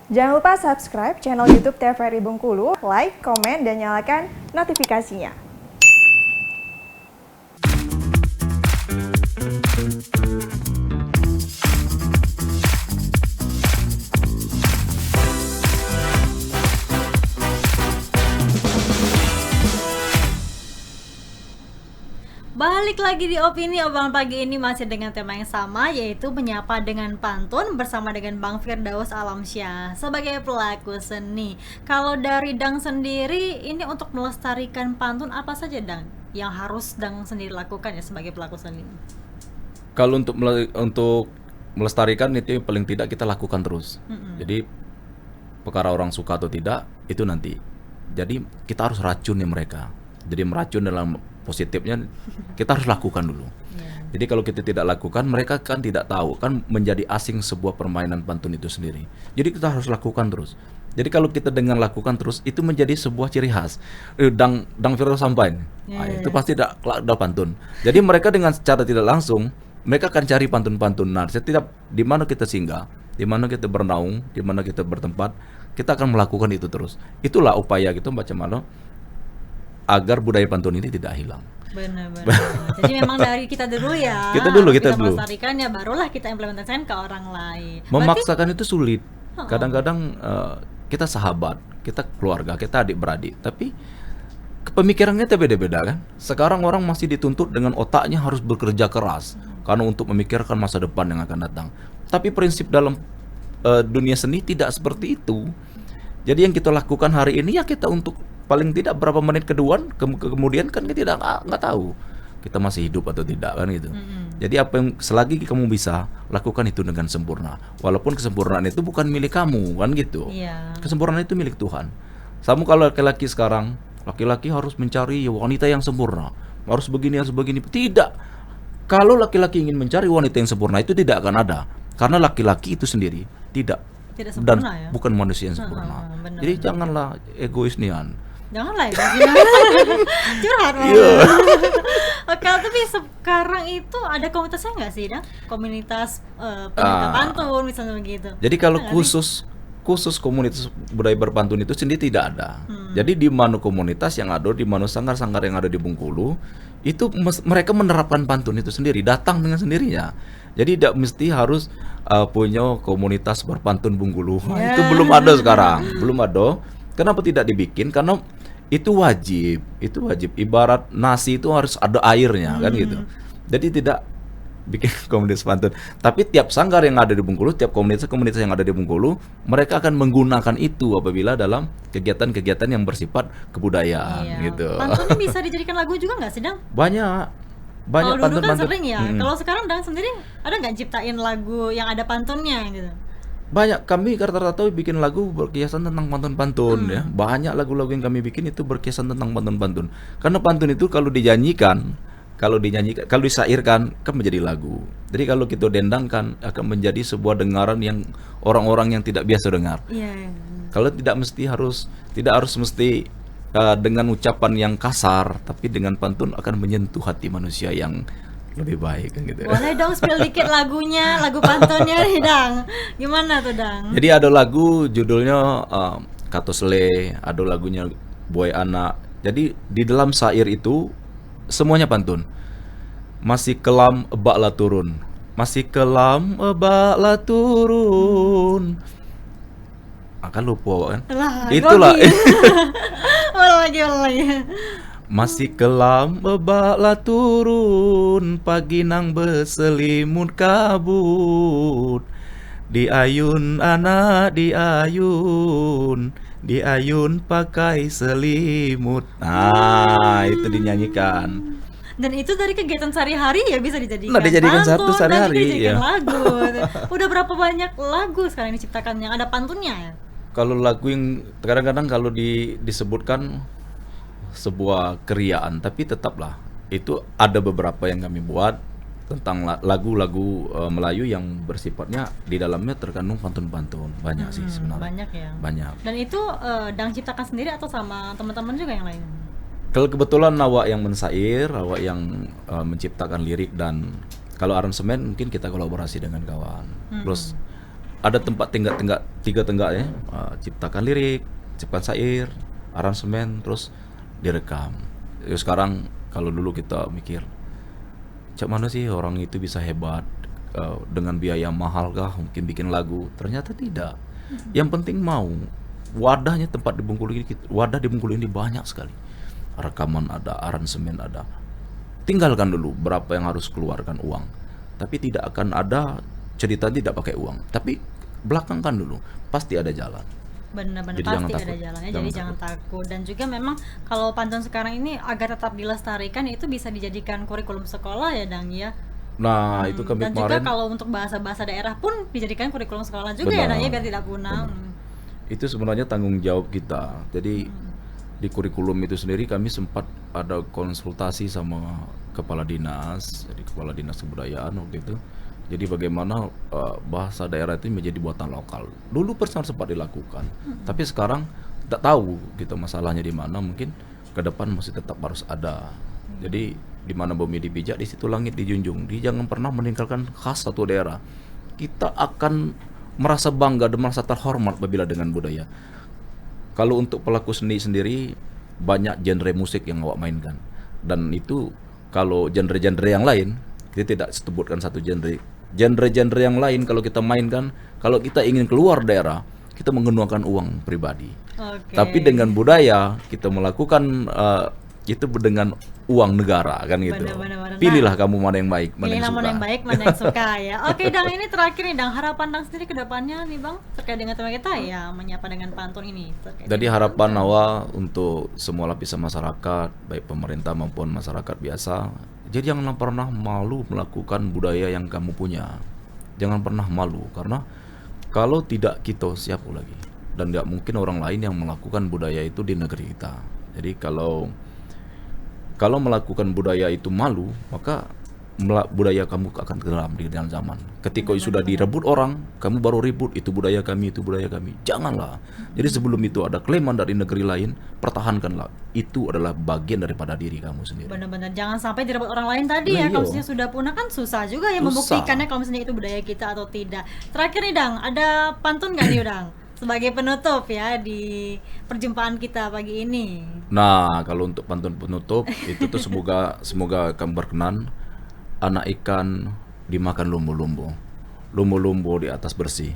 Jangan lupa subscribe channel YouTube TVRI Bengkulu, like, komen, dan nyalakan notifikasinya. Balik lagi di Opini Obrolan pagi ini masih dengan tema yang sama, yaitu menyapa dengan pantun bersama dengan Bang Firdaus Alamsyah sebagai pelaku seni. Kalau dari Dang sendiri, ini untuk melestarikan pantun apa saja Dang yang harus Dang sendiri lakukan ya sebagai pelaku seni? Kalau untuk melestarikan itu paling tidak kita lakukan terus. Jadi perkara orang suka atau tidak itu nanti. Jadi kita harus racuni mereka. Jadi meracun dalam positifnya kita harus lakukan dulu. Jadi kalau kita tidak lakukan, mereka kan tidak tahu, kan menjadi asing sebuah permainan pantun itu sendiri. Jadi kita harus lakukan terus. Jadi kalau kita dengan lakukan terus, itu menjadi sebuah ciri khas. Dang Firdaus sampai, itu pasti ada pantun. Jadi mereka dengan secara tidak langsung, mereka akan cari pantun-pantun. Nah, setiap di mana kita singgah, di mana kita bernaung, di mana kita bertempat, kita akan melakukan itu terus. Itulah upaya gitu Mbak Cemalo, agar budaya pantun ini tidak hilang. Benar-benar. Jadi memang dari kita dulu ya. Kita dulu. Melestarikan ya, barulah kita implementasikan ke orang lain. Memaksakan itu sulit. Kadang-kadang kita sahabat, kita keluarga, kita adik-beradik, tapi pemikirannya beda-beda kan. Sekarang orang masih dituntut dengan otaknya harus bekerja keras karena untuk memikirkan masa depan yang akan datang. Tapi prinsip dalam dunia seni tidak seperti itu. Jadi yang kita lakukan hari ini ya kita untuk paling tidak berapa menit kemudian kan kita nggak tahu kita masih hidup atau tidak kan gitu. Jadi apa yang selagi kamu bisa lakukan itu dengan sempurna, walaupun kesempurnaan itu bukan milik kamu kan gitu. Kesempurnaan itu milik Tuhan. Sama kalau laki-laki sekarang, laki-laki harus mencari wanita yang sempurna, harus begini. Tidak. Kalau laki-laki ingin mencari wanita yang sempurna itu tidak akan ada, karena laki-laki itu sendiri tidak sempurna, dan bukan manusia yang sempurna. Jadi janganlah egois nian. Janganlah ya, curhat banget. Oke, tapi sekarang itu ada komunitasnya nggak sih, Dang? Komunitas pencinta pantun misalnya begitu. Jadi kalau khusus komunitas budaya berpantun itu sendiri tidak ada. Jadi di mana komunitas yang ada, di mana sanggar-sanggar yang ada di Bengkulu, itu mereka menerapkan pantun itu sendiri, datang dengan sendirinya. Jadi tidak mesti harus punya komunitas berpantun Bengkulu. Itu belum ada sekarang, belum ada. Kenapa tidak dibikin? Karena itu wajib. Ibarat nasi itu harus ada airnya kan gitu. Jadi tidak bikin komunitas pantun. Tapi tiap sanggar yang ada di Bengkulu, tiap komunitas yang ada di Bengkulu, mereka akan menggunakan itu apabila dalam kegiatan-kegiatan yang bersifat kebudayaan gitu. Pantunnya bisa dijadikan lagu juga nggak sih, Dang? Banyak kalau dulu kan sering ya. Kalau sekarang Dang sendiri ada nggak ciptain lagu yang ada pantunnya gitu? Banyak, kami rata-rata bikin lagu berkiasan tentang pantun-pantun ya. Banyak lagu-lagu yang kami bikin itu berkiasan tentang pantun-pantun. Karena pantun itu kalau dinyanyikan, kalau disairkan kan menjadi lagu. Jadi kalau kita dendangkan akan menjadi sebuah dengaran yang orang-orang yang tidak biasa dengar. Kalau tidak harus mesti dengan ucapan yang kasar, tapi dengan pantun akan menyentuh hati manusia yang lebih baik kan gitu. Boleh dong spill dikit lagunya, lagu pantunnya nih Dang. Gimana tuh Dang? Jadi ada lagu judulnya Katosle, ada lagunya Boy Anak. Jadi di dalam syair itu semuanya pantun. Masih kelam ebaklah turun. Masih kelam ebaklah turun. Akan lupa kan? Itulah. Lagi. Masih kelam ebaklah turun, pagi nang berselimut kabut. Diayun anak diayun pakai selimut. Nah, itu dinyanyikan. Dan itu dari kegiatan sehari-hari ya bisa dijadikan dijadikan pantun, satu sehari-hari dijadikan lagu. Udah berapa banyak lagu sekarang diciptakan yang ada pantunnya ya? Kalau lagu yang kadang-kadang kalau disebutkan sebuah keriaan, tapi tetaplah itu ada beberapa yang kami buat tentang lagu-lagu Melayu yang bersifatnya di dalamnya terkandung pantun-pantun. Banyak sih sebenarnya. Banyak ya. Banyak. Dan itu Dang ciptakan sendiri atau sama teman-teman juga yang lain? Kalau kebetulan awak yang mensair, awak yang menciptakan lirik, dan kalau aransemen mungkin kita kolaborasi dengan kawan. Terus ada tempat tiga tenggaknya, ciptakan lirik, ciptakan syair, aransemen, terus direkam. Ya, sekarang kalau dulu kita mikir, cak mana sih orang itu bisa hebat, dengan biaya mahal kah mungkin bikin lagu? Ternyata tidak. Yang penting mau. Wadahnya wadah di Bengkulu ini banyak sekali. Rekaman ada, aransemen ada. Tinggalkan dulu berapa yang harus keluarkan uang. Tapi tidak akan ada cerita tidak pakai uang. Tapi belakangkan dulu, pasti ada jalan. Benar-benar Jadi jangan pasti ada takut. jalannya, Jangan jadi jangan takut. Dan juga memang kalau pantun sekarang ini agar tetap dilestarikan itu bisa dijadikan kurikulum sekolah ya Dang ya. Nah, itu kami Dan juga kemarin kalau untuk bahasa-bahasa daerah pun dijadikan kurikulum sekolah juga ya Benar. Dang ya, biar tidak punah. itu sebenarnya tanggung jawab kita. Jadi di kurikulum itu sendiri kami sempat ada konsultasi sama kepala dinas, jadi kepala dinas kebudayaan waktu itu. Jadi bagaimana bahasa daerah itu menjadi buatan lokal. Dulu pernah sempat dilakukan, tapi sekarang tidak tahu gitu masalahnya di mana. Mungkin ke depan masih tetap harus ada. Jadi di mana bumi dipijak, di situ langit dijunjung. Jadi jangan pernah meninggalkan khas satu daerah. Kita akan merasa bangga dan merasa terhormat apabila dengan budaya. Kalau untuk pelaku seni sendiri banyak genre musik yang awak mainkan, dan itu kalau genre-genre yang lain kita tidak sebutkan satu genre. Genre-genre yang lain kalau kita mainkan, kalau kita ingin keluar daerah, kita menggunakan uang pribadi. Oke. Tapi dengan budaya kita melakukan itu dengan uang negara kan gitu. Benar-benar. Pilihlah kamu mana yang baik, mana yang Pilihlah suka. mana yang baik, mana yang suka ya. Oke Dang, ini terakhir nih Dang, harapan Dang sendiri ke depannya nih Bang terkait dengan tema kita ya, menyapa dengan pantun ini. Jadi harapan awal untuk semua lapisan masyarakat, baik pemerintah maupun masyarakat biasa, jadi jangan pernah malu melakukan budaya yang kamu punya. Jangan pernah malu, karena kalau tidak kita siapa lagi? Dan tidak mungkin orang lain yang melakukan budaya itu di negeri kita. Jadi kalau melakukan budaya itu malu, maka budaya kamu akan tenggelam di dalam zaman. Ketika sudah direbut orang, kamu baru ribut, itu budaya kami, itu budaya kami. Janganlah. Jadi sebelum itu ada klaiman dari negeri lain, pertahankanlah. Itu adalah bagian daripada diri kamu sendiri. Benar-benar jangan sampai direbut orang lain tadi Nah, ya. Kalau iya. misalnya sudah punah kan susah juga ya Susah. membuktikannya kalau misalnya itu budaya kita atau tidak. Terakhir nih Dang, ada pantun nggak nih Dang? Sebagai penutup ya di perjumpaan kita pagi ini. Nah, kalau untuk pantun penutup itu tuh semoga kamu berkenan. Anak ikan dimakan lumbu-lumbu, lumbu-lumbu di atas bersih.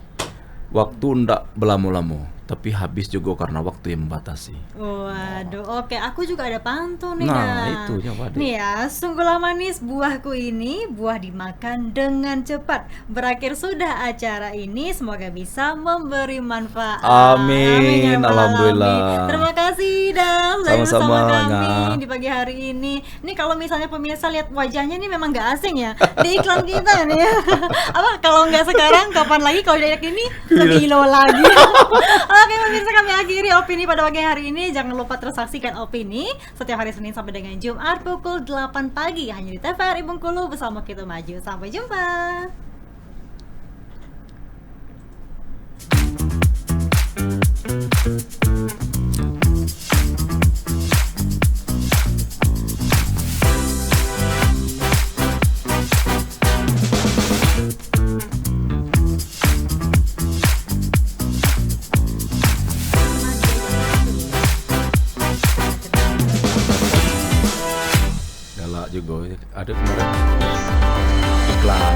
Waktu ndak belamu-lamu, tapi habis juga karena waktu yang membatasi. Waduh, oke, aku juga ada pantun nih Nah, Dang. itu nyawa deh. Nih ya, sungguhlah manis buahku ini, buah dimakan dengan cepat. Berakhir sudah acara ini, semoga bisa memberi manfaat. Amin, ya rabbal alhamdulillah. alamin. Terima kasih Dang, sudah Sama-sama, bersama kami Nga. di pagi hari ini. Nih kalau misalnya pemirsa lihat wajahnya nih memang gak asing ya di iklan kita nih. Apa kalau nggak sekarang, kapan lagi kalau udah ini lebih low lagi. Oke pemirsa, kami akhiri opini pada pagi hari ini. Jangan lupa terus saksikan opini setiap hari Senin sampai dengan Jumat pukul 8 pagi hanya di TVRI Bengkulu bersama Kita Maju. Sampai jumpa. Galak juga. Ada kemarin iklan.